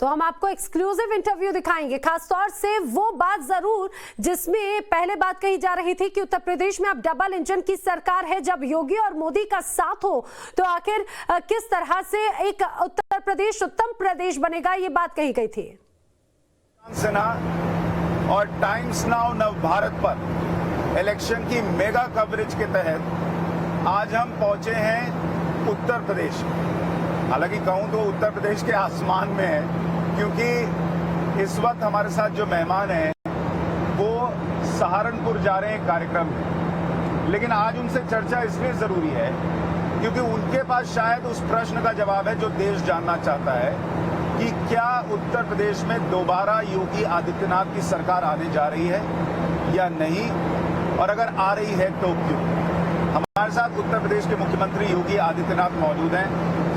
तो हम आपको एक्सक्लूसिव इंटरव्यू दिखाएंगे, खासतौर से वो बात जरूर जिसमें पहले बात कही जा रही थी कि उत्तर प्रदेश में अब डबल इंजन की सरकार है। जब योगी और मोदी का साथ हो तो आखिर किस तरह से एक उत्तर प्रदेश उत्तम प्रदेश बनेगा, ये बात कही गई थी। सिन्हा और टाइम्स नाउ नव भारत पर इलेक्शन की मेगा कवरेज के तहत आज हम पहुंचे हैं उत्तर प्रदेश। हालांकि कहूं तो उत्तर प्रदेश के आसमान में है, क्योंकि इस वक्त हमारे साथ जो मेहमान हैं वो सहारनपुर जा रहे हैं कार्यक्रम में। लेकिन आज उनसे चर्चा इसलिए जरूरी है क्योंकि उनके पास शायद उस प्रश्न का जवाब है जो देश जानना चाहता है कि क्या उत्तर प्रदेश में दोबारा योगी आदित्यनाथ की सरकार आने जा रही है या नहीं, और अगर आ रही है तो क्यों। हमारे साथ उत्तर प्रदेश के मुख्यमंत्री योगी आदित्यनाथ मौजूद हैं।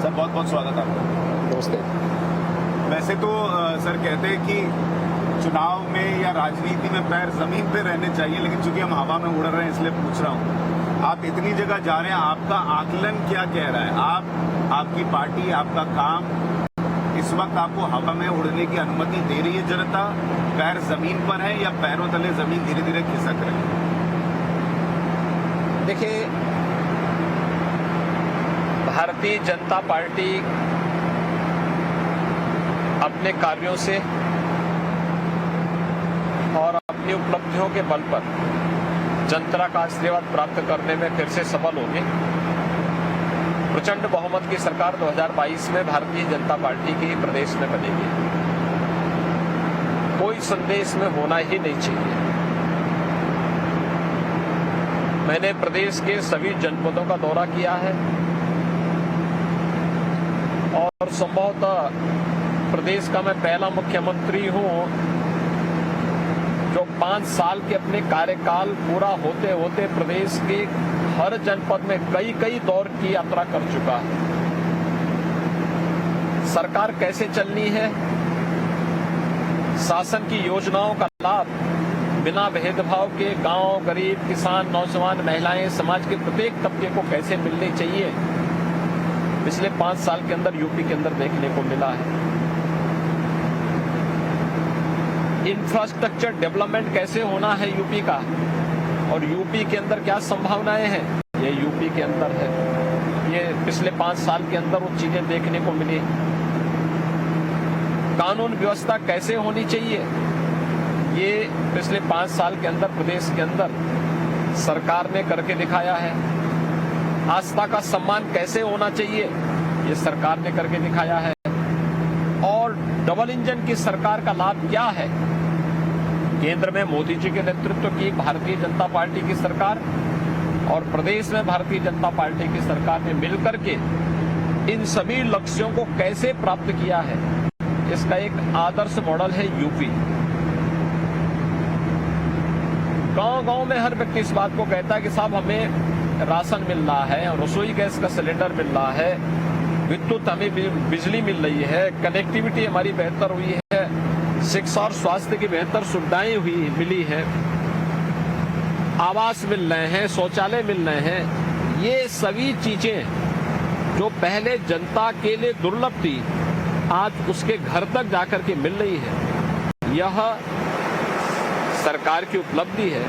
सर, बहुत बहुत स्वागत आपका। नमस्ते। वैसे तो सर कहते हैं कि चुनाव में या राजनीति में पैर जमीन पे रहने चाहिए, लेकिन चूंकि हम हवा में उड़ रहे हैं इसलिए पूछ रहा हूँ, आप इतनी जगह जा रहे हैं, आपका आकलन क्या कह रहा है? आपकी पार्टी, आपका काम इस वक्त आपको हवा में उड़ने की अनुमति दे रही है जनता? पैर जमीन पर है या पैरों तले जमीन धीरे धीरे खिसक रही है? देखिए, भारतीय जनता पार्टी अपने कार्यों से और अपनी उपलब्धियों के बल पर जनता का आशीर्वाद प्राप्त करने में फिर से सफल होगी। प्रचंड बहुमत की सरकार 2022 में भारतीय जनता पार्टी की प्रदेश में बनेगी। कोई संदेश में होना ही नहीं चाहिए। मैंने प्रदेश के सभी जनपदों का दौरा किया है और संभवतः प्रदेश का मैं पहला मुख्यमंत्री हूं जो 5 साल के अपने कार्यकाल पूरा होते होते प्रदेश के हर जनपद में कई दौर की यात्रा कर चुका है। सरकार कैसे चलनी है, शासन की योजनाओं का लाभ बिना भेदभाव के गांव, गरीब, किसान, नौजवान, महिलाएं, समाज के प्रत्येक तबके को कैसे मिलनी चाहिए, पिछले 5 साल के अंदर यूपी के अंदर देखने को मिला है। इंफ्रास्ट्रक्चर डेवलपमेंट कैसे होना है यूपी का, और यूपी के अंदर क्या संभावनाएं हैं, ये यूपी के अंदर है। ये पिछले 5 साल के अंदर वो चीजें देखने को मिली। कानून व्यवस्था कैसे होनी चाहिए, ये पिछले 5 साल के अंदर प्रदेश के अंदर सरकार ने करके दिखाया है। आस्था का सम्मान कैसे होना चाहिए, ये सरकार ने करके दिखाया है। और डबल इंजन की सरकार का लाभ क्या है? केंद्र में मोदी जी के नेतृत्व की भारतीय जनता पार्टी की सरकार और प्रदेश में भारतीय जनता पार्टी की सरकार ने मिलकर के इन सभी लक्ष्यों को कैसे प्राप्त किया है, इसका एक आदर्श मॉडल है यूपी। गांव-गांव में हर व्यक्ति इस बात को कहता है कि साहब हमें राशन मिल रहा है, रसोई गैस का सिलेंडर मिल रहा है, विद्युत हमें बिजली मिल रही है, कनेक्टिविटी हमारी बेहतर हुई है, शिक्षा और स्वास्थ्य की बेहतर सुविधाएं मिली है, आवास मिल रहे हैं, शौचालय मिल रहे हैं। ये सभी चीजें जो पहले जनता के लिए दुर्लभ थी, आज उसके घर तक जाकर के मिल रही है। यह सरकार की उपलब्धि है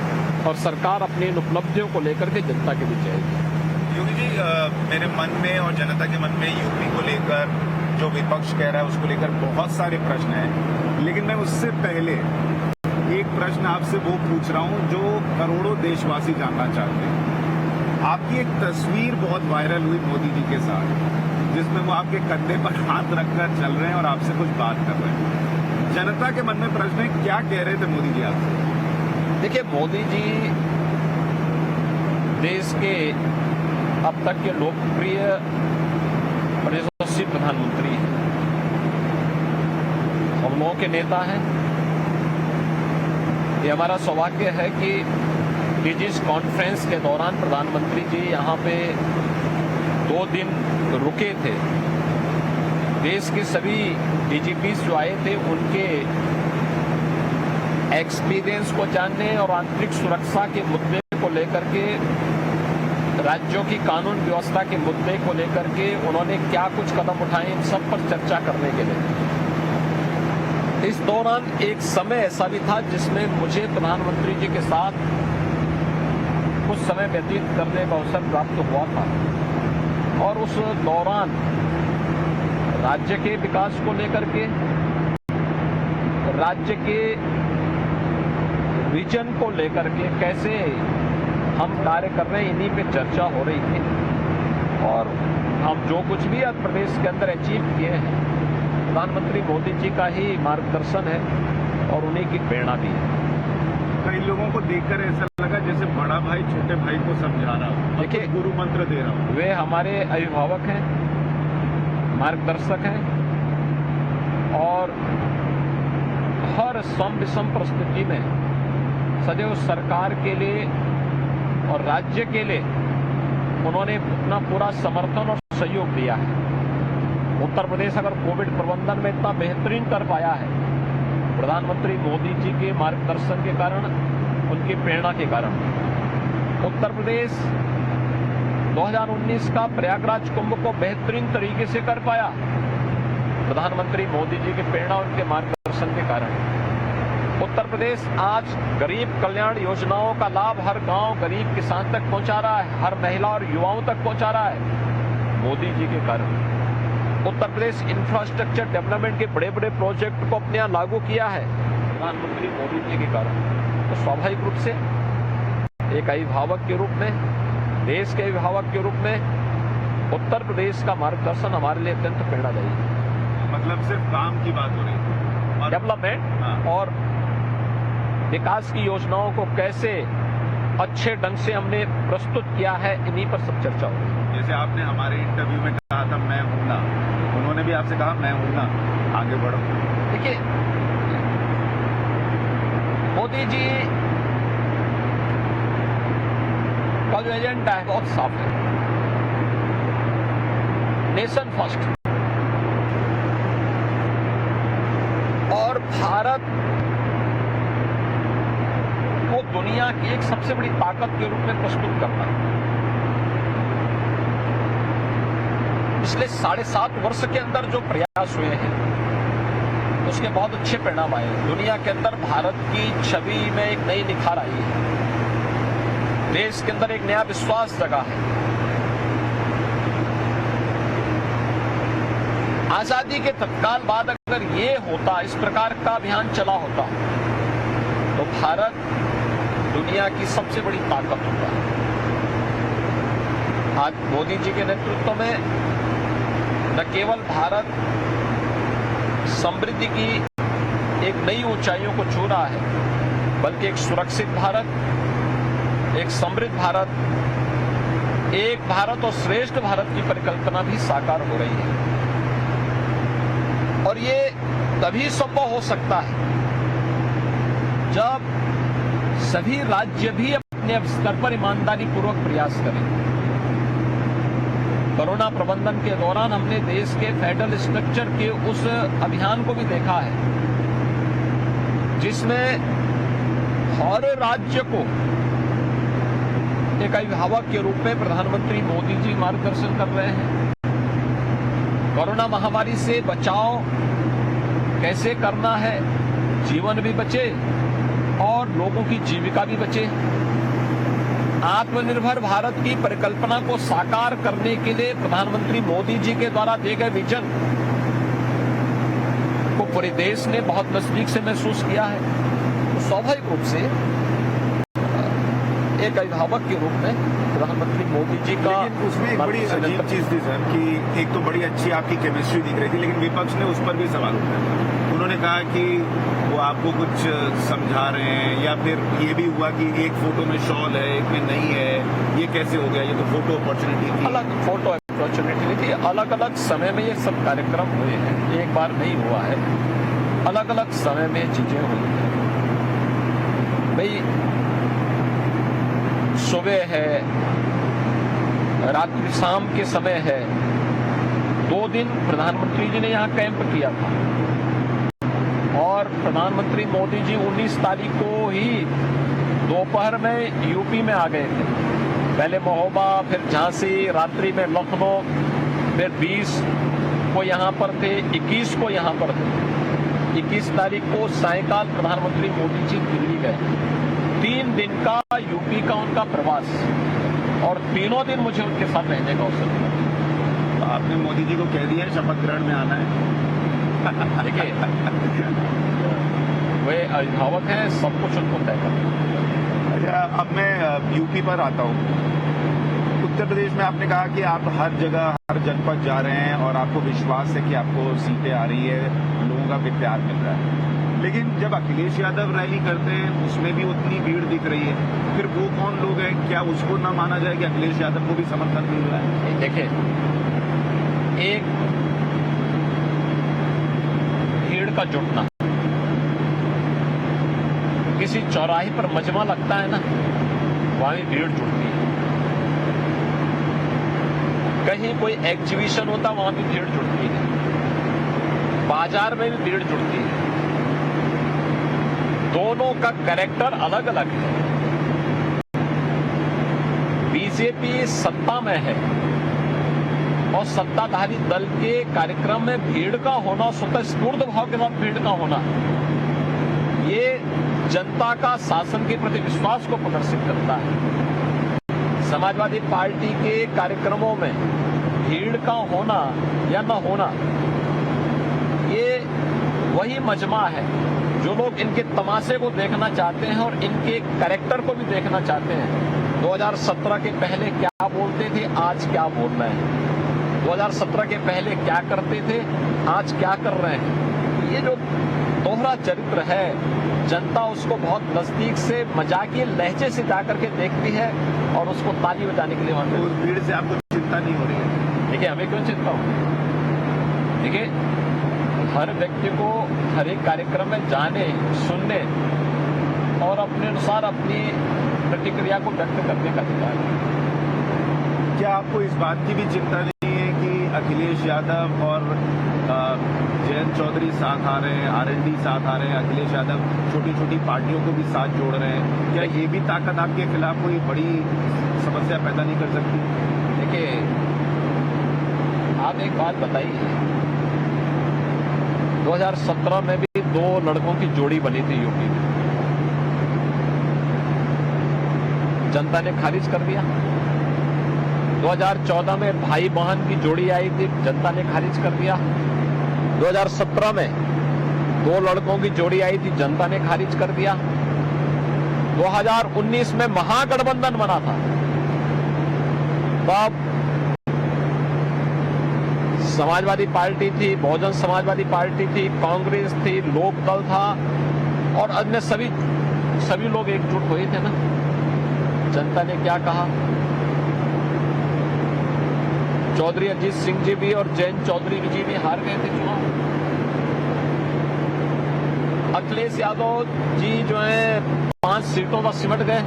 और सरकार अपनी इन उपलब्धियों को लेकर के जनता के बीच आएगी। योगी जी, मेरे मन में और जनता के मन में यूपी को लेकर जो विपक्ष कह रहा है उसको लेकर बहुत सारे प्रश्न हैं, लेकिन मैं उससे पहले एक प्रश्न आपसे वो पूछ रहा हूं जो करोड़ों देशवासी जानना चाहते हैं। आपकी एक तस्वीर बहुत वायरल हुई मोदी जी के साथ, जिसमें वो आपके कंधे पर हाथ रखकर चल रहे हैं और आपसे कुछ बात कर रहे हैं। जनता के मन में प्रश्न है, क्या कह रहे थे मोदी जी आपसे? देखिए, मोदी जी देश के अब तक के लोकप्रिय और यशस्वी प्रधानमंत्री हैं, हम लोगों के नेता हैं। ये हमारा सौभाग्य है कि डिजिस कॉन्फ्रेंस के दौरान प्रधानमंत्री जी यहाँ पे 2 दिन रुके थे। देश के सभी डीजीपी जो आए थे उनके एक्सपीरियंस को जानने और आंतरिक सुरक्षा के मुद्दे को लेकर के, राज्यों की कानून व्यवस्था के मुद्दे को लेकर के उन्होंने क्या कुछ कदम उठाए, इन सब पर चर्चा करने के लिए इस दौरान एक समय ऐसा भी था जिसमें मुझे प्रधानमंत्री जी के साथ कुछ समय व्यतीत करने का अवसर प्राप्त हुआ था और उस दौरान राज्य के विकास को लेकर के, राज्य के विजन को लेकर के कैसे हम कार्य कर रहे हैं, इन्हीं पे चर्चा हो रही थी। और हम जो कुछ भी अब प्रदेश के अंदर अचीव किए हैं, प्रधानमंत्री मोदी जी का ही मार्गदर्शन है और उन्हीं की प्रेरणा भी है। कई लोगों को देखकर ऐसा लगा जैसे बड़ा भाई छोटे भाई को समझा रहा हो, देखिए, गुरु मंत्र दे रहा हो। वे हमारे अभिभावक हैं, मार्गदर्शक हैं और हर सम विषम परिस्थिति में सदैव सरकार के लिए और राज्य के लिए उन्होंने अपना पूरा समर्थन और सहयोग दिया है। उत्तर प्रदेश अगर कोविड प्रबंधन में इतना बेहतरीन कर पाया है, प्रधानमंत्री मोदी जी के मार्गदर्शन के कारण, उनकी प्रेरणा के कारण। उत्तर प्रदेश 2019 का प्रयागराज कुंभ को बेहतरीन तरीके से कर पाया, प्रधानमंत्री मोदी जी की प्रेरणा, उनके मार्गदर्शन के कारण। उत्तर प्रदेश आज गरीब कल्याण योजनाओं का लाभ हर गांव, गरीब किसान तक पहुंचा रहा है, हर महिला और युवाओं तक पहुंचा रहा है, मोदी जी के कारण। उत्तर प्रदेश इंफ्रास्ट्रक्चर डेवलपमेंट के बड़े बड़े प्रोजेक्ट को अपने यहाँ लागू किया है, प्रधानमंत्री मोदी जी के कारण। तो स्वाभाविक रूप से एक अभिभावक के रूप में, देश के अभिभावक के रूप में उत्तर प्रदेश का मार्गदर्शन हमारे लिए अत्यंत प्रेरणादायी है। मतलब सिर्फ काम की बात हो रही है, डेवलपमेंट और विकास की योजनाओं को कैसे अच्छे ढंग से हमने प्रस्तुत किया है, इन्हीं पर सब चर्चा हुई। जैसे आपने हमारे इंटरव्यू में कहा था मैं हूं ना, उन्होंने भी आपसे कहा मैं हूं ना, आगे बढ़ो। देखिए, मोदी जी का जो एजेंडा है बहुत साफ है, नेशन फर्स्ट, और भारत को दुनिया की एक सबसे बड़ी ताकत के रूप में प्रस्तुत करना है। पिछले 7.5 वर्ष के अंदर जो प्रयास हुए हैं उसके बहुत अच्छे परिणाम आए हैं। दुनिया के अंदर भारत की छवि में एक नई निखार आई है, देश के अंदर एक नया विश्वास जगा है। आजादी के तत्काल बाद अगर ये होता, इस प्रकार का अभियान चला होता, तो भारत दुनिया की सबसे बड़ी ताकत होता है। आज मोदी जी के नेतृत्व में न केवल भारत समृद्धि की एक नई ऊंचाइयों को छू रहा है, बल्कि एक सुरक्षित भारत, एक समृद्ध भारत, एक भारत और श्रेष्ठ भारत की परिकल्पना भी साकार हो रही है। और ये तभी संभव हो सकता है जब सभी राज्य भी अपने स्तर पर ईमानदारी पूर्वक प्रयास करें। कोरोना प्रबंधन के दौरान हमने देश के फेडरल स्ट्रक्चर के उस अभियान को भी देखा है जिसमें हर राज्य को एक अभिभावक के रूप में प्रधानमंत्री मोदी जी मार्गदर्शन कर रहे हैं। कोरोना महामारी से बचाव कैसे करना है, जीवन भी बचे और लोगों की जीविका भी बचे। आत्मनिर्भर भारत की परिकल्पना को साकार करने के लिए प्रधानमंत्री मोदी जी के द्वारा दिए गए विजन को पूरे देश ने बहुत नजदीक से महसूस किया है। तो स्वाभाविक रूप से एक अभिभावक के रूप में प्रधानमंत्री मोदी जी का, लेकिन उसमें एक बड़ी अजीब चीज थी सर कि एक तो बड़ी अच्छी आपकी केमिस्ट्री दिख रही थी, लेकिन विपक्ष ने उस पर भी सवाल उठाया। उन्होंने कहा कि वो आपको कुछ समझा रहे हैं, या फिर ये भी हुआ कि एक फोटो में शॉल है, एक में नहीं है, ये कैसे हो गया, ये तो फोटो अपॉर्चुनिटी थी। अलग फोटो अपॉर्चुनिटी थी, अलग अलग समय में ये सब कार्यक्रम हुए हैं, एक बार नहीं हुआ है, अलग अलग समय में चीजें हुई हैं। भाई सुबह है, रात्रि शाम के समय है, 2 दिन प्रधानमंत्री जी ने यहाँ कैंप किया था और प्रधानमंत्री मोदी जी 19 तारीख को ही दोपहर में यूपी में आ गए थे। पहले महोबा, फिर झांसी, रात्रि में लखनऊ, फिर 20 को यहाँ पर थे, 21 को यहाँ पर थे। 21 तारीख को सायकाल प्रधानमंत्री मोदी जी दिल्ली गए। 3 दिन का यूपी का उनका प्रवास और तीनों दिन मुझे उनके साथ रहने का अवसर मिला। तो आपने मोदी जी को कह दिया है शपथ ग्रहण में आना है? देखिए, वे अभिभावक हैं, सब कुछ उनको तय करना। अच्छा, अब मैं यूपी पर आता हूँ। उत्तर प्रदेश में आपने कहा कि आप हर जगह हर जनपद जा रहे हैं और आपको विश्वास है कि आपको सीटें आ रही है, लोगों का भी प्यार मिल रहा है। लेकिन जब अखिलेश यादव रैली करते हैं उसमें भी उतनी भीड़ दिख रही है, फिर वो कौन लोग हैं? क्या उसको ना माना जाए कि अखिलेश यादव को भी समर्थन मिल रहा है? देखिए, एक भीड़ का जुटना, किसी चौराहे पर मजमा लगता है ना, वहां भी भीड़ जुटती है। कहीं कोई एग्जीबिशन होता, वहां भी भीड़ जुटती है। बाजार में भी भीड़ जुटती है। दोनों का कैरेक्टर अलग अलग है। बीजेपी सत्ता में है और सत्ताधारी दल के कार्यक्रम में भीड़ का होना, स्वतःस्फूर्त भाव के साथ भीड़ का होना, ये जनता का शासन के प्रति विश्वास को प्रदर्शित करता है। समाजवादी पार्टी के कार्यक्रमों में भीड़ का होना या न होना, ये वही मजमा है जो लोग इनके तमाशे को देखना चाहते हैं और इनके कैरेक्टर को भी देखना चाहते हैं। 2017 के पहले क्या बोलते थे, आज क्या बोल रहे हैं। 2017 के पहले क्या करते थे, आज क्या कर रहे हैं। ये जो दोहरा चरित्र है, जनता उसको बहुत नजदीक से मजाकिये लहजे से जाकर के देखती है और उसको ताली बजाने के लिए वहां उस भीड़ से आपको चिंता नहीं हो रही है? देखिए, हमें क्यों चिंता हो। देखिए, हर व्यक्ति को हर एक कार्यक्रम में जाने, सुनने और अपने अनुसार अपनी प्रतिक्रिया को व्यक्त करने का अधिकार है। क्या आपको इस बात की भी चिंता नहीं है कि अखिलेश यादव और जयंत चौधरी साथ आ रहे हैं, आरएलडी साथ आ रहे हैं, अखिलेश यादव छोटी छोटी पार्टियों को भी साथ जोड़ रहे हैं? क्या ये भी ताकत आपके खिलाफ कोई बड़ी समस्या पैदा नहीं कर सकती? देखिए, आप एक बात बताइए, 2017 में भी 2 लड़कों की जोड़ी बनी थी यूपी में, जनता ने खारिज कर दिया। 2014 में भाई बहन की जोड़ी आई थी, जनता ने खारिज कर दिया। 2017 में 2 लड़कों की जोड़ी आई थी, जनता ने खारिज कर दिया। 2019 में महागठबंधन बना था, तब समाजवादी पार्टी थी, बहुजन समाजवादी पार्टी थी, कांग्रेस थी, लोकदल था और अन्य सभी लोग एकजुट हुए थे ना। जनता ने क्या कहा? चौधरी अजीत सिंह जी भी और जयंत चौधरी जी भी हार गए थे चुनाव। अखिलेश यादव जी जो है 5 सीटों पर सिमट गए।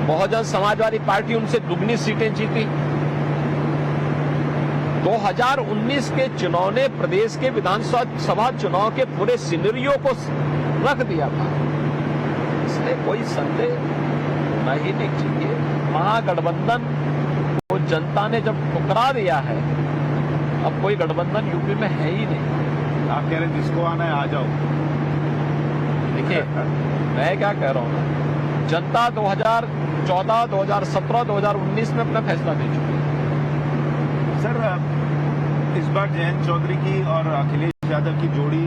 बहुजन समाजवादी पार्टी उनसे दुगनी सीटें जीती। 2019 के चुनाव ने प्रदेश के विधानसभा चुनाव के पूरे सिनेरियो को रख दिया था, इसलिए कोई संदेह नहीं चाहिए। महागठबंधन को जनता ने जब ठुकरा दिया है, अब कोई गठबंधन यूपी में है ही नहीं। आप कह रहे हैं जिसको आना है आ जाओ। देखिए, मैं क्या कह रहा हूं, जनता 2014, 2017, 2019 में अपना फैसला दे चुकी है। सर, इस बार जयंत चौधरी की और अखिलेश यादव की जोड़ी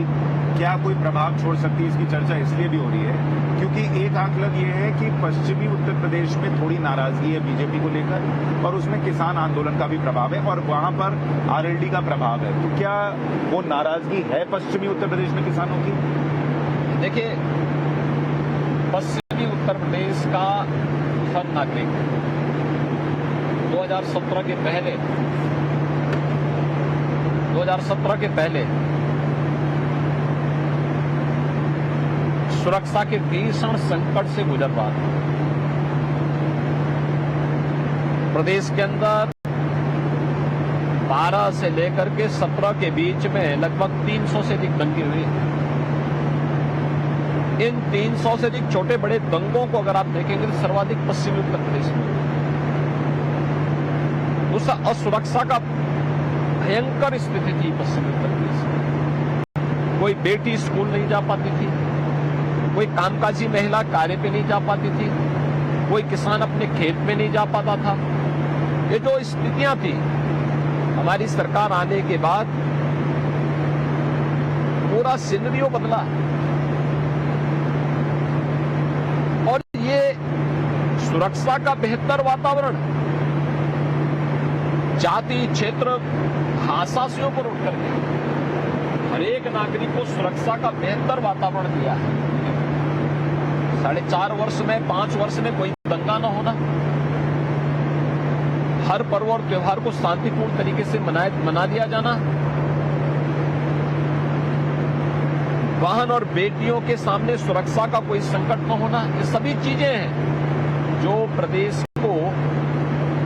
क्या कोई प्रभाव छोड़ सकती है? इसकी चर्चा इसलिए भी हो रही है क्योंकि एक आकलन ये है कि पश्चिमी उत्तर प्रदेश में थोड़ी नाराजगी है बीजेपी को लेकर और उसमें किसान आंदोलन का भी प्रभाव है और वहां पर आरएलडी का प्रभाव है। तो क्या वो नाराजगी है पश्चिमी उत्तर प्रदेश में किसानों की? देखिए, पश्चिमी उत्तर प्रदेश का हर नागरिक 2017 के पहले सुरक्षा के भीषण संकट से गुजर रहा था। प्रदेश के अंदर 12 से लेकर के 17 के बीच में लगभग 300 से अधिक दंगे हुए। इन 300 से अधिक छोटे बड़े दंगों को अगर आप देखेंगे तो सर्वाधिक पश्चिमी उत्तर प्रदेश में उस असुरक्षा का भयंकर स्थिति थी पश्चिमी उत्तर प्रदेश में। कोई बेटी स्कूल नहीं जा पाती थी, कोई कामकाजी महिला कार्य पे नहीं जा पाती थी, कोई किसान अपने खेत में नहीं जा पाता था। ये जो स्थितियां थी, हमारी सरकार आने के बाद पूरा सिनेरियो बदला और ये सुरक्षा का बेहतर वातावरण, जाति, क्षेत्र, भाषा से ऊपर उठ करके हर एक नागरिक को सुरक्षा का बेहतर वातावरण दिया है। 4.5 वर्ष में, 5 वर्ष में कोई दंगा न होना, हर पर्व और त्योहार को शांतिपूर्ण तरीके से मना दिया जाना, वाहन और बेटियों के सामने सुरक्षा का कोई संकट न होना, ये सभी चीजें हैं जो प्रदेश को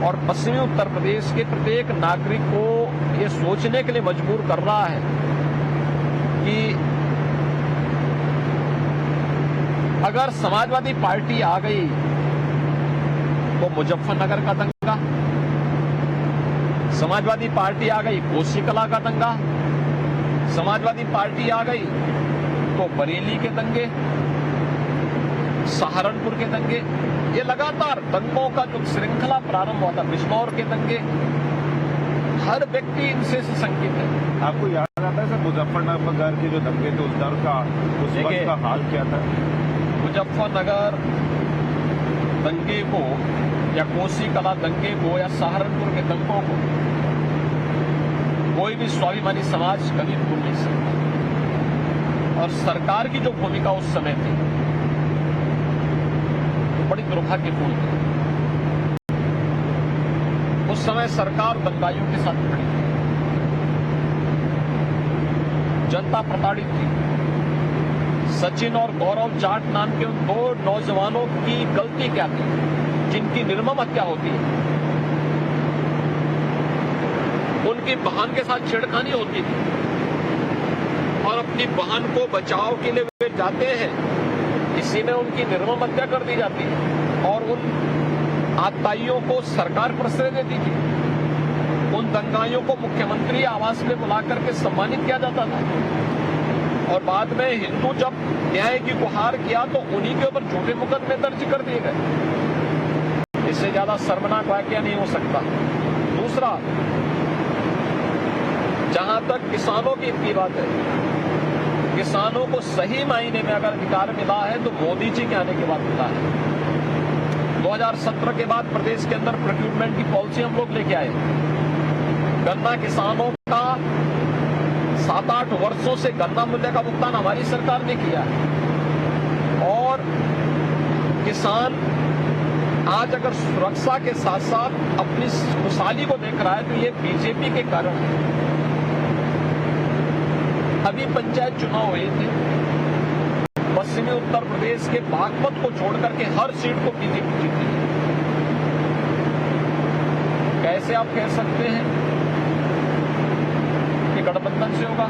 और पश्चिमी उत्तर प्रदेश के प्रत्येक नागरिक को ये सोचने के लिए मजबूर कर रहा है कि अगर समाजवादी पार्टी आ गई तो मुजफ्फरनगर का दंगा, समाजवादी पार्टी आ गई कोसी कला का दंगा, समाजवादी पार्टी आ गई तो बरेली के दंगे, सहारनपुर के दंगे, ये लगातार दंगों का जो श्रृंखला प्रारंभ हुआ था, बिजनौर के दंगे, हर व्यक्ति इनसे शंकित है। आपको याद आता है सर मुजफ्फरनगर के जो दंगे थे उस दौर का, उस वक्त का हाल क्या था? मुजफ्फरनगर दंगे को या कोसी कला दंगे को या सहारनपुर के दंगों को कोई भी स्वाभिमानी समाज कभी भूल नहीं सकता। और सरकार की जो भूमिका उस समय थी बड़ी दुर्भाग्यपूर्ण थी। उस समय सरकार दंगाइयों के साथ खड़ी थी, जनता प्रताड़ित थी। सचिन और गौरव जाट नाम के उन 2 नौजवानों की गलती क्या थी जिनकी निर्मम हत्या होती है? उनकी बहन के साथ छेड़खानी होती थी और अपनी बहन को बचाव के लिए वे जाते हैं, इसी में उनकी निर्मम हत्या कर दी जाती है और उन आतताइयों को सरकार प्रश्रय देती थी। उन दंगाइयों को मुख्यमंत्री आवास में बुला करके सम्मानित किया जाता था और बाद में हिंदू जब न्याय की गुहार किया तो उन्हीं के ऊपर झूठे मुकदमे दर्ज कर दिए गए। इससे ज्यादा शर्मनाक वाकया नहीं हो सकता। दूसरा, जहां तक किसानों की इतनी बात है, किसानों को सही मायने में अगर अधिकार मिला है तो मोदी जी के आने के बाद मिला है। 2017 के बाद प्रदेश के अंदर प्रोक्यूरमेंट की पॉलिसी हम लोग लेके आए। गन्ना किसानों का 7-8 वर्षों से गन्ना मूल्य का भुगतान हमारी सरकार ने किया है और किसान आज अगर सुरक्षा के साथ साथ अपनी खुशहाली को देख रहा है तो ये बीजेपी के कारण है। अभी पंचायत चुनाव हुए थे, पश्चिमी उत्तर प्रदेश के बागपत को छोड़ करके हर सीट को बीजेपी जीती। कैसे आप कह सकते हैं कि गठबंधन से होगा?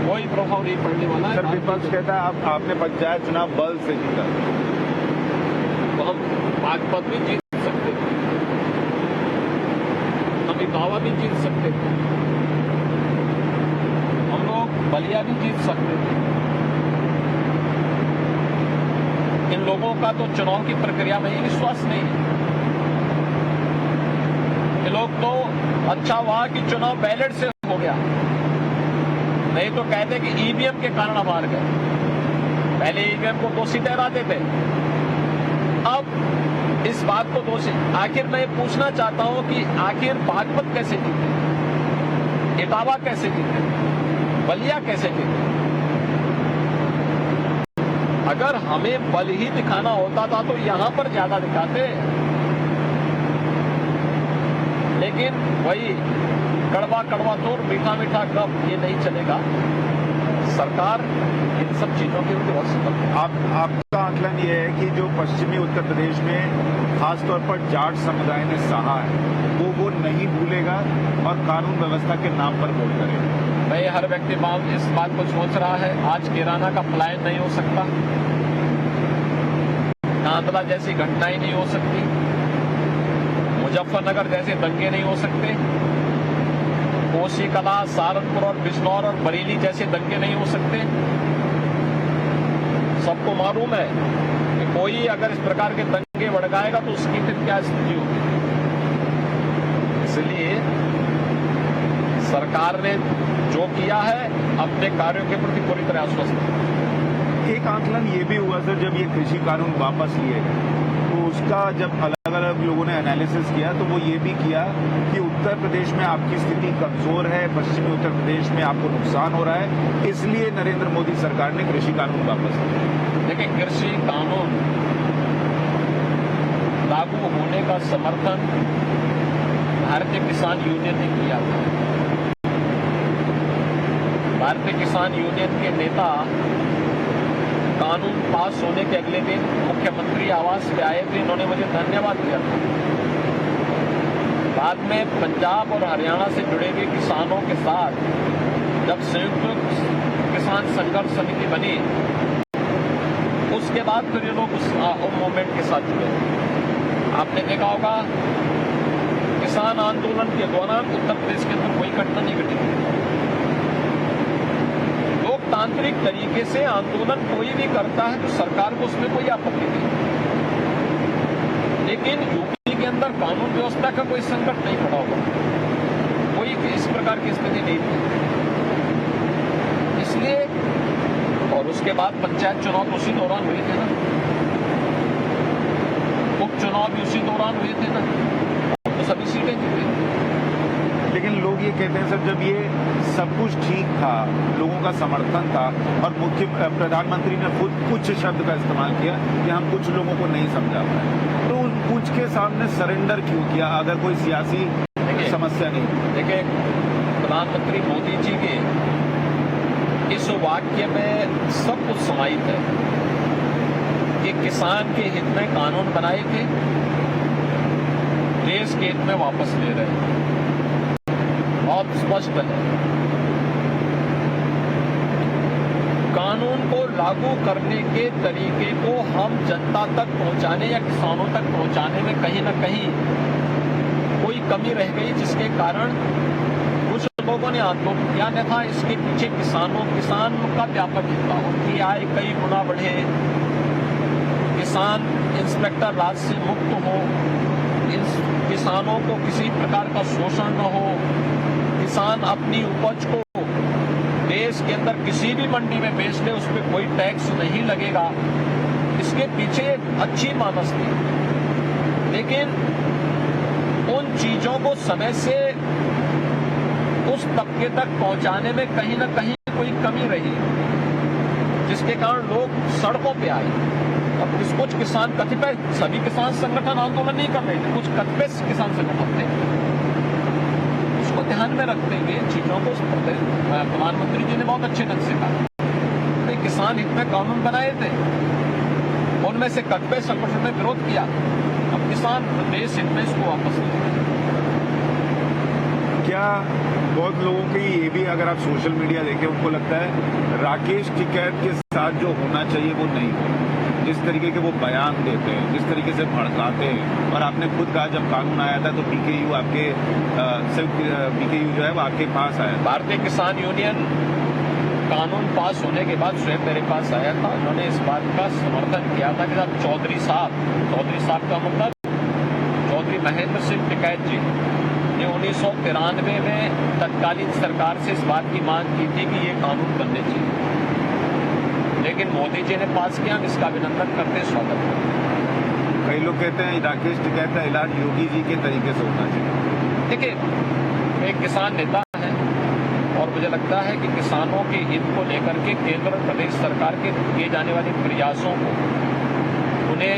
कोई प्रभाव नहीं पड़ने वाला है। सर विपक्ष कहता है आपने पंचायत चुनाव बल से जीता, तो हम बागपत भी जीत सकते थे, हम इटावा भी जीत सकते थे, हम लोग बलिया भी जीत सकते थे। इन लोगों का तो चुनाव की प्रक्रिया में ही विश्वास नहीं है। ये लोग तो अच्छा हुआ कि चुनाव बैलेट से हो गया, नहीं तो कहते कि ईवीएम के कारण हम हार गए। पहले ईवीएम को दोषी ठहराते थे, अब इस बात को दोषी। आखिर मैं पूछना चाहता हूं कि आखिर बागपत कैसे जीते, इटावा कैसे जीते, बलिया कैसे जीते? अगर हमें बल ही दिखाना होता था तो यहां पर ज्यादा दिखाते, लेकिन वही कड़वा कड़वा तोड़ मीठा मीठा गप, ये नहीं चलेगा। सरकार इन सब चीजों के ऊपर बहुत सतर्क है। आपका आकलन ये है कि जो पश्चिमी उत्तर प्रदेश में खासतौर पर जाट समुदाय ने सहा है वो नहीं भूलेगा और कानून व्यवस्था के नाम पर वोट करेगा। भाई हर व्यक्ति इस बात को सोच रहा है। आज किराना का पलायन नहीं हो सकता, कांदला जैसी घटनाएं नहीं हो सकती, मुजफ्फरनगर जैसे दंगे नहीं हो सकते, कोसी कला, सहारनपुर और बिजनौर और बरेली जैसे दंगे नहीं हो सकते? सबको मालूम है कि कोई अगर इस प्रकार के दंगे भड़काएगा तो उसकी फिर क्या स्थिति होगी। इसलिए सरकार ने जो किया है अपने कार्यों के प्रति पूरी तरह आश्वस्त है। एक आंकलन ये भी हुआ सर, जब ये कृषि कानून वापस लिए गए तो उसका जब अलग अलग लोगों ने एनालिसिस किया तो वो ये भी किया कि उत्तर प्रदेश में आपकी स्थिति कमजोर है, पश्चिमी उत्तर प्रदेश में आपको नुकसान हो रहा है, इसलिए नरेंद्र मोदी सरकार ने कृषि कानून वापस लिया। देखिए, कृषि कानून लागू होने का समर्थन भारतीय किसान यूनियन ने किया था। भारतीय किसान यूनियन के नेता कानून पास होने के अगले दिन मुख्यमंत्री आवास पे आए थे, इन्होंने मुझे धन्यवाद दिया था। बाद में पंजाब और हरियाणा से जुड़े हुए किसानों के साथ जब संयुक्त किसान संघर्ष समिति बनी, उसके बाद फिर ये लोग उस मूवमेंट के साथ जुड़े। आपने देखा होगा किसान आंदोलन के दौरान उत्तर प्रदेश के अंदर कोई घटना नहीं घटी। लोकतांत्रिक तरीके से आंदोलन कोई भी करता है तो सरकार को उसमें कोई आपत्ति नहीं, लेकिन यूपी के अंदर कानून व्यवस्था का कोई संकट नहीं खड़ा होगा, कोई इस प्रकार की स्थिति नहीं थी। इसलिए और उसके बाद पंचायत चुनाव तो उसी दौरान हुए थे ना, उपचुनाव भी उसी दौरान हुए थे ना, तो सभी सीटें जीते। लेकिन लोग ये कहते हैं सर, जब ये सब कुछ ठीक था, लोगों का समर्थन था और प्रधानमंत्री ने खुद कुछ शब्द का इस्तेमाल किया कि हम कुछ लोगों को नहीं समझा पाए, तो उन कुछ के सामने सरेंडर क्यों किया अगर कोई सियासी समस्या नहीं? देखिए, प्रधानमंत्री मोदी जी के इस वाक्य में सब कुछ समाहित है कि किसान के हित में कानून बनाए थे, देश के हित में वापस ले रहे हैं। बहुत स्पष्ट है। कानून को लागू करने के तरीके को हम जनता तक पहुंचाने या किसानों तक पहुंचाने में कहीं ना कहीं कोई कमी रह गई, जिसके कारण कुछ लोगों ने आंदोलन किया। अन्यथा इसके पीछे किसान का व्यापक हित था, उनकी आय कई गुना बढ़े, किसान इंस्पेक्टर राज से मुक्त हो, किसानों को किसी प्रकार का शोषण न हो, किसान अपनी उपज को देश के अंदर किसी भी मंडी में बेच ले, उस पर कोई टैक्स नहीं लगेगा। इसके पीछे एक अच्छी मानस थी, लेकिन उन चीजों को समय से उस तबके तक पहुंचाने में कहीं ना कहीं कोई कमी रही, जिसके कारण लोग सड़कों पे आए। अब कुछ किसान कतिपय, सभी किसान संगठन आंदोलन नहीं कर रहे थे, कुछ कतिपय किसान संगठन थे। उसको ध्यान में रखते हुए चीजों को प्रधानमंत्री जी ने बहुत अच्छे ढंग से कहा। किसान हित में कानून बनाए थे, उनमें से कतिपय संगठन ने विरोध किया। अब किसान देश हित में इसको वापस ले रहे हैं। क्या बहुत लोगों की ये भी, अगर आप सोशल मीडिया देखें, उनको लगता है राकेश टिकैत के साथ जो होना चाहिए वो नहीं हो, जिस तरीके के वो बयान देते हैं, जिस तरीके से भड़काते हैं। और आपने खुद कहा जब कानून आया था तो पीकेयू आपके पीकेयू जो है वो आपके पास आया। भारतीय किसान यूनियन कानून पास होने के बाद स्वयं मेरे पास आया था। उन्होंने इस बात का समर्थन किया था कि जब चौधरी साहब का मतलब चौधरी महेंद्र सिंह टिकैत जी ने 1993 में तत्कालीन सरकार से इस बात की मांग की थी कि ये कानून बनने चाहिए, लेकिन मोदी जी ने पास किया। हम इसका अभिनंदन करते, स्वागत करते। कई लोग कहते हैं राकेश टिकैत का इलाज योगी जी के तरीके से होना चाहिए। देखिए, एक किसान नेता है और मुझे लगता है कि किसानों के हित को लेकर के केंद्र और प्रदेश सरकार के किए जाने वाले प्रयासों को उन्हें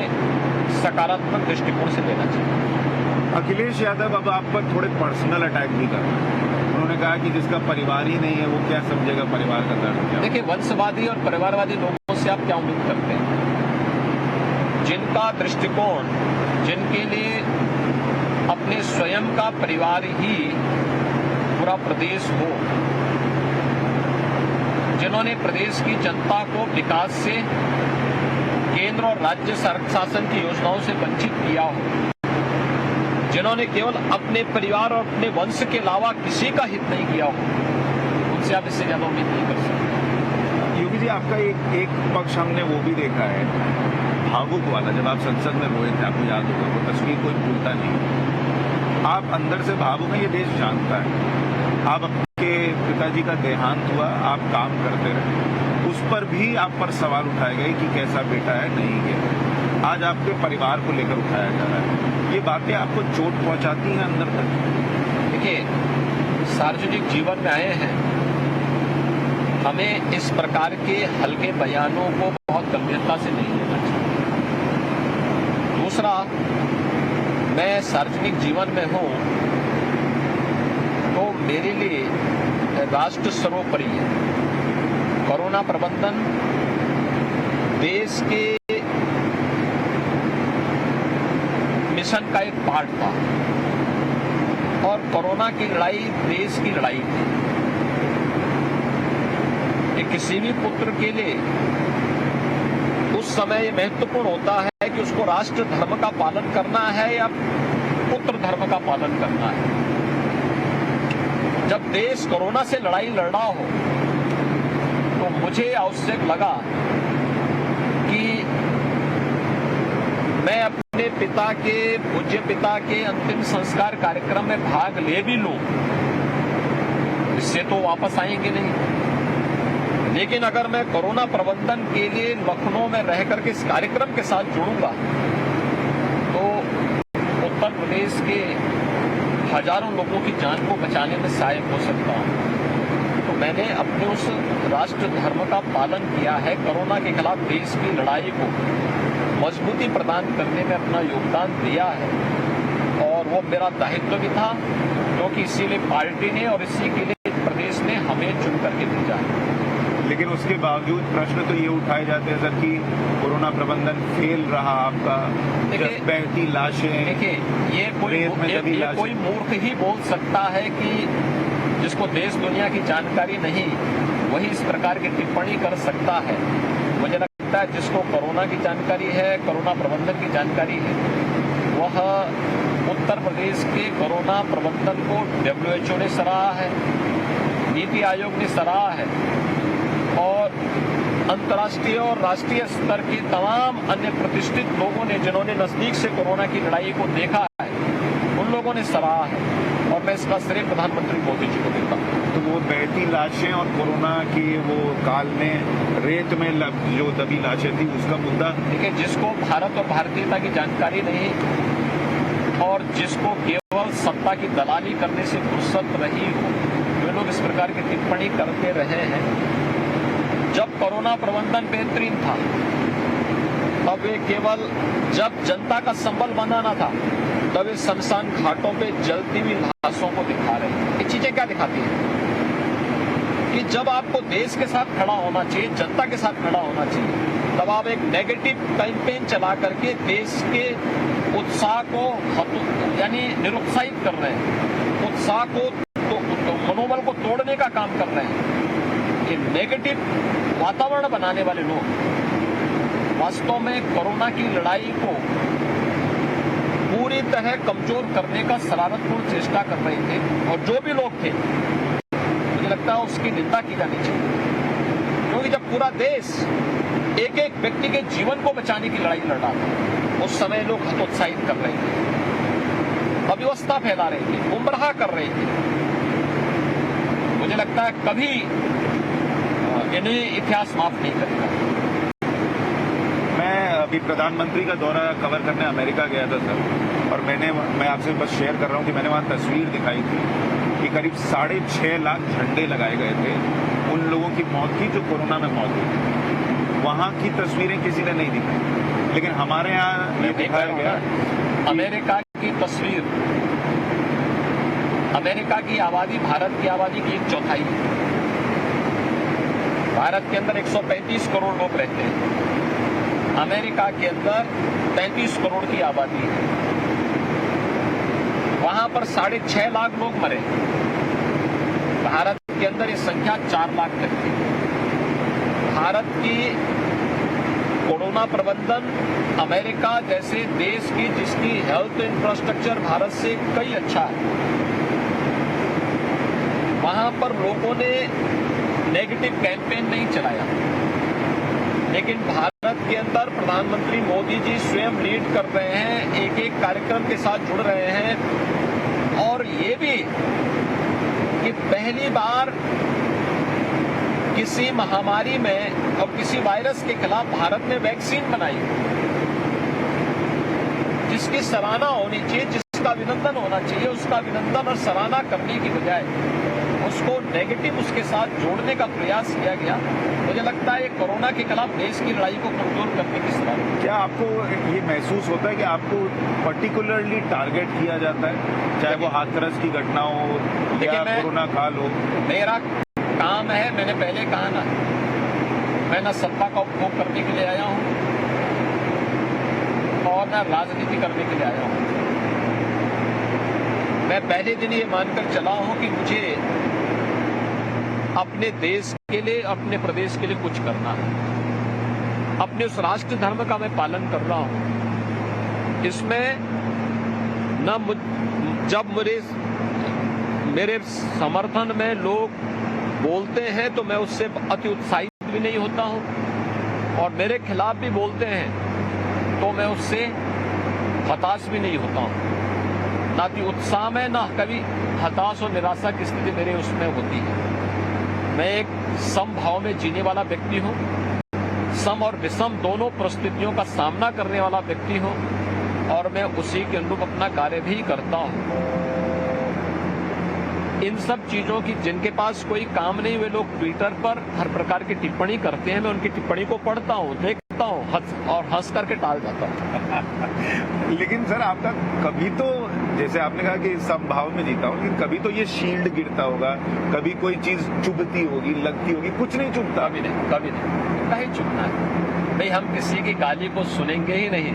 सकारात्मक दृष्टिकोण से लेना चाहिए। अखिलेश यादव अब आप पर थोड़े पर्सनल अटैक भी कर रहे हैं। उन्होंने कहा कि जिसका परिवार ही नहीं है वो क्या समझेगा परिवार का दर्द क्या। देखिए, वंशवादी और परिवारवादी लोगों से आप क्या उम्मीद करते हैं? जिनका दृष्टिकोण, जिनके लिए अपने स्वयं का परिवार ही पूरा प्रदेश हो, जिन्होंने प्रदेश की जनता को विकास से, केंद्र और राज्य शासन की योजनाओं से वंचित किया हो, जिन्होंने केवल अपने परिवार और अपने वंश के अलावा किसी का हित नहीं किया हो, उनसे आप इससे ज्यादा उम्मीद नहीं कर सकते। योगी जी, आपका एक पक्ष हमने वो भी देखा है, भावुक वाला। जब आप संसद में रोए थे, आपको याद होगा, वो तस्वीर कोई भूलता नहीं। आप अंदर से भावुक हैं, ये देश जानता है। आप आपके पिताजी का देहांत हुआ, आप काम करते रहे, उस पर भी आप पर सवाल उठाए गए कि कैसा बेटा है, नहीं है। आज आपके परिवार को लेकर उठाया जा रहा है। ये बातें आपको चोट पहुंचाती हैं अंदर तक? देखिए, सार्वजनिक जीवन में आए हैं, हमें इस प्रकार के हल्के बयानों को बहुत गंभीरता से नहीं लेना चाहिए। दूसरा, मैं सार्वजनिक जीवन में हूं तो मेरे लिए राष्ट्र सर्वोपरि है। कोरोना प्रबंधन देश के मिशन का एक पार्ट था और कोरोना की लड़ाई देश की लड़ाई थी। ये किसी भी पुत्र के लिए उस समय ये महत्वपूर्ण होता है कि उसको राष्ट्र धर्म का पालन करना है या पुत्र धर्म का पालन करना है। जब देश कोरोना से लड़ाई लड़ रहा हो तो मुझे आवश्यक लगा कि मैं अपने पिता के, पूज्य पिता के अंतिम संस्कार कार्यक्रम में भाग ले भी लूं, इससे तो वापस आएंगे नहीं। लेकिन अगर मैं कोरोना प्रबंधन के लिए लखनऊ में रह करके इस कार्यक्रम के साथ जुड़ूंगा तो उत्तर प्रदेश के हजारों लोगों की जान को बचाने में सहायक हो सकता हूं। तो मैंने अपने उस राष्ट्र धर्म का पालन किया है। कोरोना के खिलाफ देश की लड़ाई को मजबूती प्रदान करने में अपना योगदान दिया है और वो मेरा दायित्व भी था, क्योंकि इसीलिए पार्टी ने और इसी के लिए प्रदेश ने हमें चुन करके भेजा है। लेकिन उसके बावजूद प्रश्न तो ये उठाए जाते हैं सर कि कोरोना प्रबंधन फेल रहा आपका। देखिए, बहती लाशें, देखिए ये कोई मूर्ख ही बोल सकता है कि जिसको देश दुनिया की जानकारी नहीं, वही इस प्रकार की टिप्पणी कर सकता है। मुझे लगता है जिसको कोरोना की जानकारी है, कोरोना प्रबंधन की जानकारी है, वह उत्तर प्रदेश के कोरोना प्रबंधन को WHO ने सराहा है, नीति आयोग ने सराहा है और अंतर्राष्ट्रीय और राष्ट्रीय स्तर के तमाम अन्य प्रतिष्ठित लोगों ने, जिन्होंने नजदीक से कोरोना की लड़ाई को देखा है, उन लोगों ने सराहा है और मैं इसका श्रेय प्रधानमंत्री मोदी जी को देता हूँ। तो वो बहती लाशें और कोरोना की वो काल में रेत में जो दबी लाशें थी, उसका मुद्दा। देखिए, जिसको भारत और भारतीयता की जानकारी नहीं और जिसको केवल सत्ता की दलाली करने से फुर्सत रही हो, वे लोग इस प्रकार की टिप्पणी करते रहे हैं। जब कोरोना प्रबंधन बेहतरीन था तब वे केवल, जब जनता का संबल बनाना था तब वे शमशान घाटों पे जलती हुई लाशों को दिखा रहे हैं। ये चीजें क्या दिखाती हैं कि जब आपको देश के साथ खड़ा होना चाहिए, जनता के साथ खड़ा होना चाहिए, तब आप एक नेगेटिव कैंपेन चला करके देश के उत्साह को यानी निरुत्साहित कर रहे हैं, उत्साह को मनोबल को तोड़ने का काम कर रहे हैं। ये नेगेटिव वातावरण बनाने वाले लोग वास्तव में कोरोना की लड़ाई को पूरी तरह कमजोर करने का शरारतपूर्ण चेष्टा कर रहे थे और जो भी लोग थे, मुझे लगता है उसकी निंदा की जानी चाहिए। क्योंकि जब पूरा देश एक एक व्यक्ति के जीवन को बचाने की लड़ाई लड़ रहा था, उस समय लोग हतोत्साहित कर रहे थे, अव्यवस्था फैला रहे थे, गुमराह कर रहे थे। मुझे लगता है कभी इन्हें इतिहास माफ नहीं करेगा। मैं अभी प्रधानमंत्री का दौरा कवर करने अमेरिका गया था सर, और मैं आपसे बस शेयर कर रहा हूँ कि मैंने वहाँ तस्वीर दिखाई थी कि करीब 6.5 लाख झंडे लगाए गए थे उन लोगों की मौत की जो कोरोना में मौत हुई। वहाँ की तस्वीरें किसी ने नहीं दिखाई, लेकिन हमारे यहाँ ये दिखाया गया। अमेरिका की तस्वीर, अमेरिका की आबादी भारत की आबादी की 1/4 है। भारत के अंदर 135 करोड़ लोग रहते हैं, अमेरिका के अंदर 33 करोड़ की आबादी है। वहां पर 6.5 लाख लोग मरे। भारत के अंदर ये संख्या 4 लाख तक थी। भारत की कोरोना प्रबंधन अमेरिका जैसे देश की जिसकी हेल्थ इंफ्रास्ट्रक्चर भारत से कई अच्छा है, वहां पर लोगों ने नेगेटिव कैंपेन नहीं चलाया, लेकिन भारत के अंदर प्रधानमंत्री मोदी जी स्वयं लीड कर रहे हैं, एक एक कार्यक्रम के साथ जुड़ रहे हैं। और ये भी कि पहली बार किसी महामारी में और किसी वायरस के खिलाफ भारत ने वैक्सीन बनाई, जिसकी सराहना होनी चाहिए, जिसका अभिनंदन होना चाहिए। उसका अभिनंदन और सराहना करने की बजाय उसको नेगेटिव उसके साथ जोड़ने का प्रयास किया गया। मुझे लगता है कोरोना के खिलाफ देश की लड़ाई को कमजोर करने की सलाह। क्या आपको ये महसूस होता है कि आपको पर्टिकुलरली टारगेट किया जाता है, चाहे वो हाथरस की घटना हो या कोरोना काल हो? मेरा काम है, मैंने पहले कहा ना, मैं ना सत्ता का उपभोग करने के लिए आया हूं और ना राजनीति करने के लिए आया हूं। मैं पहले दिन ये मानकर चला हूं कि मुझे अपने देश के लिए, अपने प्रदेश के लिए कुछ करना है। अपने उस राष्ट्र धर्म का मैं पालन कर रहा हूं। इसमें न जब मेरे समर्थन में लोग बोलते हैं तो मैं उससे अति उत्साहित भी नहीं होता हूं, और मेरे खिलाफ भी बोलते हैं तो मैं उससे हताश भी नहीं होता हूं। ना कि उत्साह में, ना कभी हताश और निराशा की स्थिति मेरे उसमें होती है। मैं एक समभाव में जीने वाला व्यक्ति हूं, सम और विषम दोनों परिस्थितियों का सामना करने वाला व्यक्ति हूं, और मैं उसी के अनुरूप अपना कार्य भी करता हूं। इन सब चीजों की जिनके पास कोई काम नहीं, वे लोग ट्विटर पर हर प्रकार की टिप्पणी करते हैं। मैं उनकी टिप्पणी को पढ़ता हूं, देखता हूं और हंस करके टाल जाता हूं। लेकिन सर, आपका कभी तो, जैसे आपने कहा कि समभाव में जीता हूं, लेकिन कभी तो ये शील्ड गिरता होगा, कभी कोई चीज चुभती होगी, लगती होगी, कुछ नहीं चुभता? कभी नहीं, कभी नहीं, नहीं चुभना है भाई। हम किसी की गाली को सुनेंगे ही नहीं।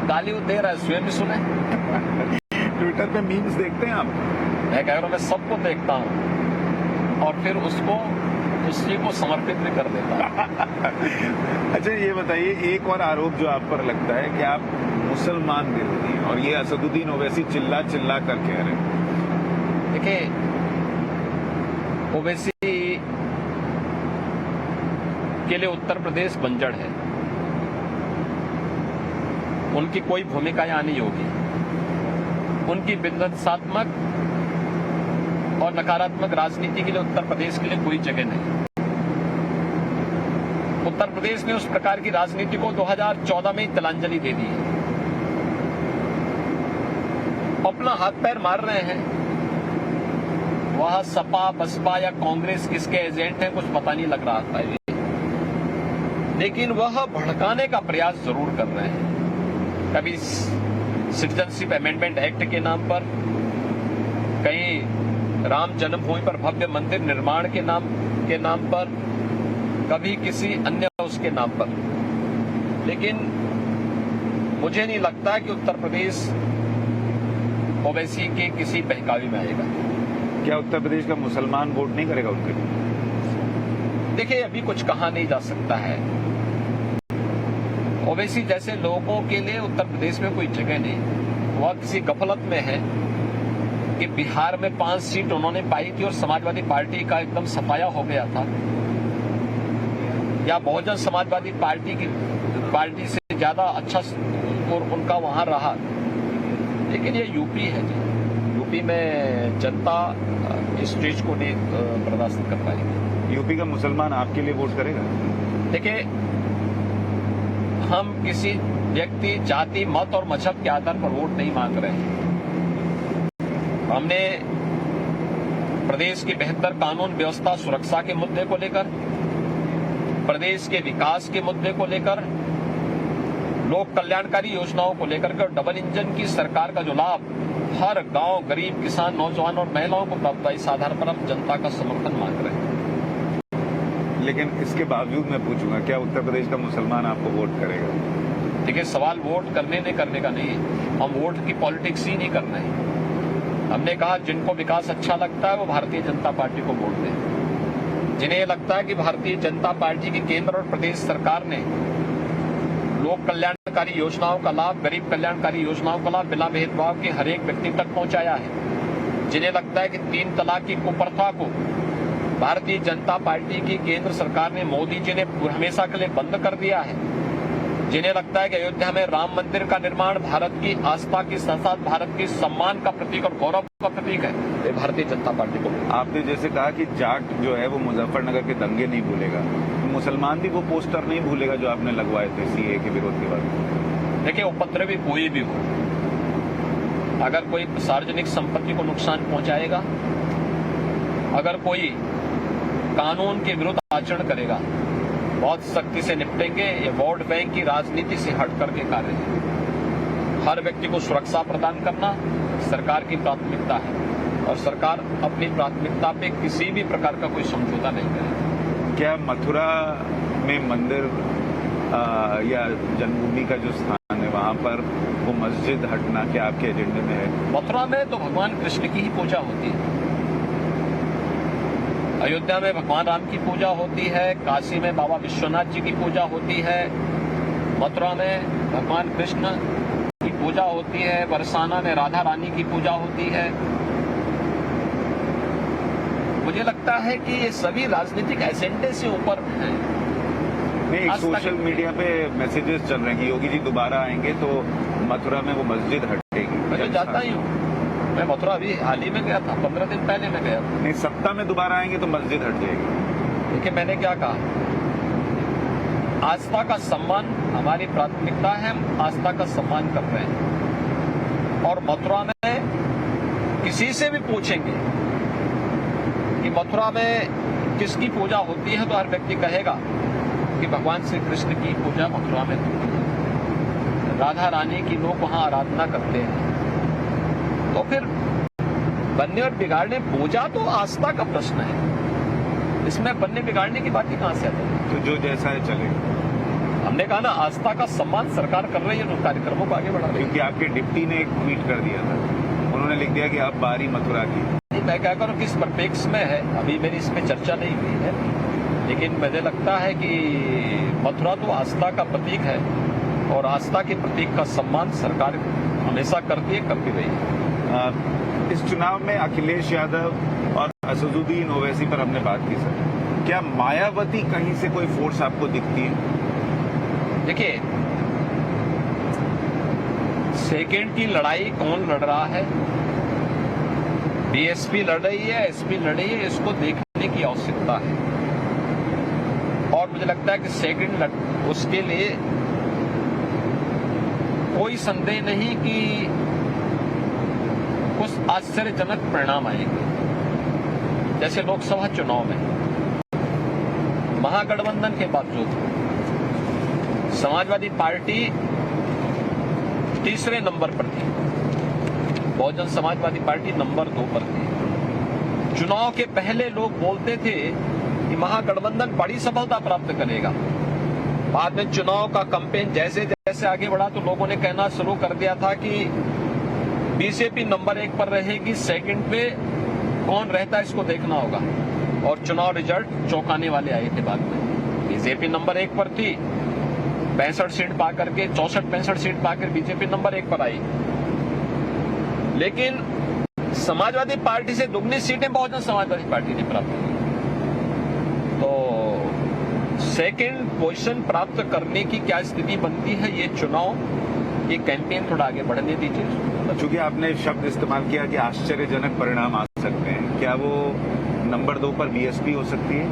गाली वो दे रहा है, स्वयं भी सुने। ट्विटर पे मीम्स देखते हैं आप? मैं कह रहा हूं, मैं सबको देखता हूं और फिर उसको उसी को समर्पित भी कर देता हूं। अच्छा, ये बताइए, एक और आरोप जो आप पर लगता है कि आप मुसलमान विरोधी हैं, और ये असदुद्दीन ओवैसी चिल्ला चिल्ला कर कह रहे हैं। देखिए, ओवैसी के लिए उत्तर प्रदेश बंजर है, उनकी कोई भूमिका यहां नहीं होगी। उनकी विध्वंसात्मक और नकारात्मक राजनीति के लिए उत्तर प्रदेश के लिए कोई जगह नहीं। उत्तर प्रदेश ने उस प्रकार की राजनीति को 2014 में तिलांजलि दे दी है। अपना हाथ पैर मार रहे हैं। वह सपा, बसपा या कांग्रेस किसके एजेंट हैं कुछ पता नहीं लग रहा था, लेकिन वह भड़काने का प्रयास जरूर कर रहे हैं। कभी सिटीजनशिप अमेंडमेंट एक्ट के नाम पर, कहीं राम जन्मभूमि पर भव्य मंदिर निर्माण के नाम पर, कभी किसी अन्य उसके नाम पर। लेकिन मुझे नहीं लगता कि उत्तर प्रदेश ओवैसी के किसी बहकावे में आएगा। क्या उत्तर प्रदेश का मुसलमान वोट नहीं करेगा उनके लिए? देखिए, अभी कुछ कहा नहीं जा सकता है। ओवैसी जैसे लोगों के लिए उत्तर प्रदेश में कोई जगह नहीं। वह किसी गफलत में है कि बिहार में 5 सीट उन्होंने पाई थी और समाजवादी पार्टी का एकदम सफाया हो गया था, या बहुजन समाजवादी पार्टी से ज्यादा अच्छा और उनका वहां रहा। लेकिन ये यूपी है जी, यूपी में जनता इस चीज को नहीं बर्दाश्त कर पाएगी। यूपी का मुसलमान आपके लिए वोट करेगा? देखिए, हम किसी व्यक्ति, जाति, मत और मजहब के आधार पर वोट नहीं मांग रहे हैं। हमने प्रदेश की बेहतर कानून व्यवस्था, सुरक्षा के मुद्दे को लेकर, प्रदेश के विकास के मुद्दे को लेकर, लोक कल्याणकारी योजनाओं को लेकर के, डबल इंजन की सरकार का जो लाभ हर गांव, गरीब, किसान, नौजवान और महिलाओं को प्राप्त हुआ, इस आधार पर हम जनता का समर्थन मांग रहे हैं। लेकिन इसके बावजूद मैं पूछूंगा, क्या उत्तर प्रदेश का मुसलमान आपको वोट करेगा? देखिए, सवाल वोट करने नहीं करने का नहीं है। हम वोट की पॉलिटिक्स ही नहीं करना है। हमने कहा जिनको विकास अच्छा लगता है वो भारतीय जनता पार्टी को वोट दें। जिन्हें लगता है कि भारतीय जनता पार्टी की केंद्र और प्रदेश सरकार ने लोक कल्याणकारी योजनाओं का लाभ, गरीब कल्याणकारी योजनाओं का लाभ बिना भेदभाव के हर एक व्यक्ति तक पहुंचाया है। जिन्हें लगता है कि 3 तलाक की कुप्रथा को भारतीय जनता पार्टी की केंद्र सरकार ने, मोदी जी ने हमेशा के लिए बंद कर दिया है, जिन्हें लगता है कि अयोध्या में राम मंदिर का निर्माण भारत की आस्था की साथ भारत की सम्मान का प्रतीक और गौरव का प्रतीक है, ये भारतीय जनता पार्टी को। आपने जैसे कहा कि जाट जो है वो मुजफ्फरनगर के दंगे नहीं भूलेगा, तो मुसलमान भी वो पोस्टर नहीं भूलेगा जो आपने लगवाए थे सीए के विरोध के बाद। देखिए, उपद्रवी कोई भी हो, अगर कोई सार्वजनिक संपत्ति को नुकसान पहुंचाएगा, अगर कोई कानून के विरुद्ध आचरण करेगा, बहुत सख्ती से निपटेंगे। ये वोट बैंक की राजनीति से हट करके कार्य है। हर व्यक्ति को सुरक्षा प्रदान करना सरकार की प्राथमिकता है और सरकार अपनी प्राथमिकता पे किसी भी प्रकार का कोई समझौता नहीं करेगी। क्या मथुरा में मंदिर या जन्मभूमि का जो स्थान है वहां पर वो मस्जिद हटना क्या आपके एजेंडे में है? मथुरा में तो भगवान कृष्ण की ही पूजा होती है, अयोध्या में भगवान राम की पूजा होती है, काशी में बाबा विश्वनाथ जी की पूजा होती है, मथुरा में भगवान कृष्ण की पूजा होती है, बरसाना में राधा रानी की पूजा होती है। मुझे लगता है कि ये सभी राजनीतिक एजेंडे से ऊपर हैं। नहीं, सोशल मीडिया पे मैसेजेस चल रहे हैं कि योगी जी दोबारा आएंगे तो मथुरा में वो मस्जिद हटेगी। मैं तो जाता ही हूँ, मैं मथुरा अभी हाल ही में गया था, 15 दिन पहले मैं गया था। नहीं, सत्ता में दोबारा आएंगे तो मस्जिद हट जाएगी। देखिए, मैंने क्या कहा, आस्था का सम्मान हमारी प्राथमिकता है, हम आस्था का सम्मान कर रहे हैं। और मथुरा में किसी से भी पूछेंगे कि मथुरा में किसकी पूजा होती है, तो हर व्यक्ति कहेगा कि भगवान श्री कृष्ण की पूजा मथुरा में होती है, राधा रानी की लोग वहां आराधना करते हैं। तो फिर बनने और बिगाड़ने, पूजा तो आस्था का प्रश्न है, इसमें बनने बिगाड़ने की बात ही कहां से आती है? तो जो जैसा है चलेगा। हमने कहा ना, आस्था का सम्मान सरकार कर रही है, तो कार्यक्रमों को आगे बढ़ा रही है। क्योंकि आपके डिप्टी ने एक ट्वीट कर दिया था, उन्होंने लिख दिया कि अब बारी मथुरा की। मैं क्या करूं, किस परिप्रेक्ष्य में है, अभी मेरी इस पे चर्चा नहीं हुई है, लेकिन मुझे लगता है कि मथुरा तो आस्था का प्रतीक है और आस्था के प्रतीक का सम्मान सरकार हमेशा करती है, करती रही है। इस चुनाव में अखिलेश यादव और असदुद्दीन ओवैसी पर हमने बात की सर, क्या मायावती कहीं से कोई फोर्स आपको दिखती है? देखिए, सेकेंड की लड़ाई कौन लड़ रहा है, बीएसपी लड़ रही है, एसपी लड़ रही है, इसको देखने की आवश्यकता है। और मुझे लगता है कि सेकेंड उसके लिए कोई संदेह नहीं कि कुछ आश्चर्यजनक परिणाम आएंगे। जैसे लोकसभा चुनाव में महागठबंधन के बावजूद समाजवादी पार्टी तीसरे नंबर पर थी, बहुजन समाजवादी पार्टी नंबर 2 पर थी। चुनाव के पहले लोग बोलते थे कि महागठबंधन बड़ी सफलता प्राप्त करेगा। बाद में चुनाव का कैंपेन जैसे जैसे आगे बढ़ा तो लोगों ने कहना शुरू कर दिया था कि बीजेपी नंबर 1 पर रहेगी, सेकंड पे कौन रहता है इसको देखना होगा। और चुनाव रिजल्ट चौंकाने वाले आए थे। बाद में बीजेपी नंबर 1 पर थी, 65 सीट पाकर के 64-65 सीट पाकर बीजेपी नंबर 1 पर आई, लेकिन समाजवादी पार्टी से दुगनी सीटें बहुजन समाजवादी पार्टी ने प्राप्त की। तो सेकंड पोजीशन प्राप्त करने की क्या स्थिति बनती है, ये चुनाव, ये कैंपेन थोड़ा आगे बढ़ने दीजिए। चूंकि आपने शब्द इस्तेमाल किया कि आश्चर्यजनक परिणाम आ सकते हैं, क्या वो नंबर 2 पर बीएसपी हो सकती है?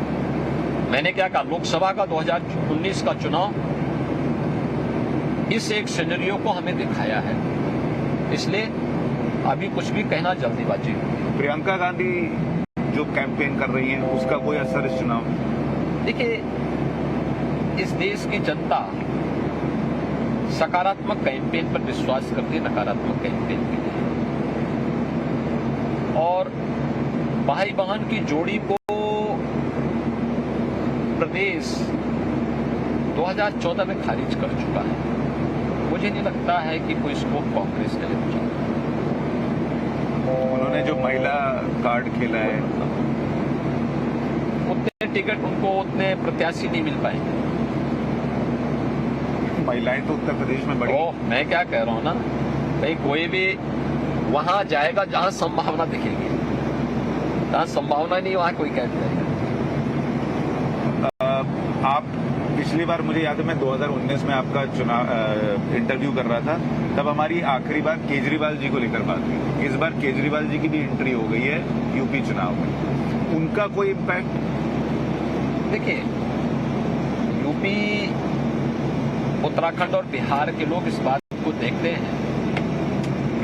मैंने क्या कहा, लोकसभा का 2019 का चुनाव इस एक सिनेरियो को हमें दिखाया है, इसलिए अभी कुछ भी कहना जल्दीबाजी है। प्रियंका गांधी जो कैंपेन कर रही हैं, उसका कोई असर इस चुनाव में? देखिए, इस देश की जनता सकारात्मक कैंपेन पर विश्वास करती है, नकारात्मक कैंपेन के लिए। और भाई बहन की जोड़ी को प्रदेश 2014 में खारिज कर चुका है। मुझे नहीं लगता है कि कोई स्कोप कांग्रेस के लिए। उन्होंने जो महिला कार्ड खेला है, उतने टिकट उनको, उतने प्रत्याशी नहीं मिल पाएंगे। महिलाएं तो उत्तर प्रदेश में बढ़ी। ओह, मैं क्या कह रहा हूँ ना भाई, कोई भी वहां जाएगा जहां संभावना दिखेगी, जहां संभावना नहीं वहां कोई कैसे जाएगा। आप पिछली बार मुझे याद है मैं 2019 में आपका चुनाव इंटरव्यू कर रहा था, तब हमारी आखिरी बार केजरीवाल जी को लेकर बात हुई। इस बार केजरीवाल जी की भी एंट्री हो गई है यूपी चुनाव में, उनका कोई इम्पैक्ट? देखिए, यूपी, उत्तराखंड और बिहार के लोग इस बात को देखते हैं।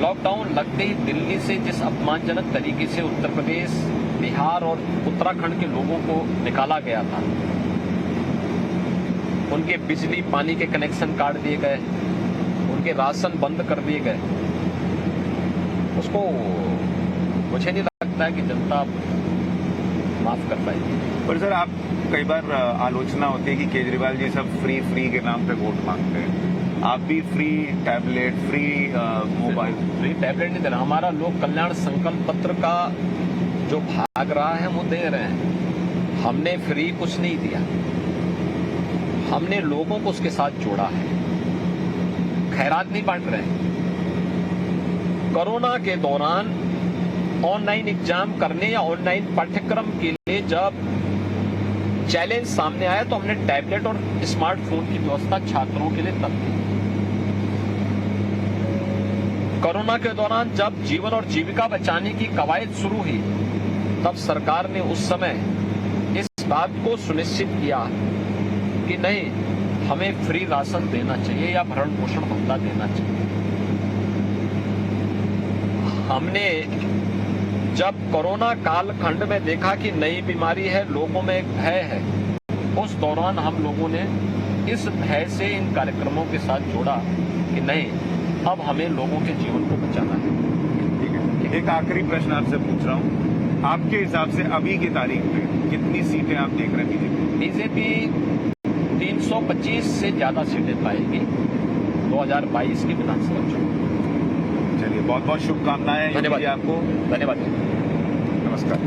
लॉकडाउन लगते ही दिल्ली से जिस अपमानजनक तरीके से उत्तर प्रदेश, बिहार और उत्तराखंड के लोगों को निकाला गया था, उनके बिजली पानी के कनेक्शन काट दिए गए, उनके राशन बंद कर दिए गए, उसको मुझे नहीं लगता है कि जनता माफ कर पाएगी। पर सर, आप कई बार आलोचना होती है कि केजरीवाल जी सब फ्री के नाम पे वोट मांगते हैं, आप भी free tablet, free mobile. Free tablet नहीं दे रहा, हमारा लोक कल्याण संकल्प पत्र का जो भाग रहा है वो दे रहे हैं। हमने फ्री कुछ नहीं दिया, हमने लोगों को उसके साथ जोड़ा है। खैरात नहीं बांट रहे हैं। कोरोना के दौरान ऑनलाइन एग्जाम करने या ऑनलाइन पाठ्यक्रम के लिए जब चैलेंज सामने आया तो हमने टैबलेट और स्मार्टफोन की व्यवस्था छात्रों के लिए तब की। कोरोना के दौरान जब जीवन और जीविका बचाने की कवायद शुरू हुई, तब सरकार ने उस समय इस बात को सुनिश्चित किया कि नहीं, हमें फ्री राशन देना चाहिए या भरण पोषण भत्ता देना चाहिए। हमने जब कोरोना कालखंड में देखा कि नई बीमारी है, लोगों में एक भय है, उस दौरान हम लोगों ने इस भय से इन कार्यक्रमों के साथ जोड़ा कि नहीं, अब हमें लोगों के जीवन को बचाना है। ठीक है, एक आखिरी प्रश्न आपसे पूछ रहा हूँ, आपके हिसाब से अभी की तारीख में कितनी सीटें आप देख रहे हैं बीजेपी? 325 से ज्यादा सीटें पाएगी 2022 के विधानसभा चुनाव। चलिए, बहुत बहुत शुभकामनाएं। धन्यवाद आपको। धन्यवाद। नमस्कार।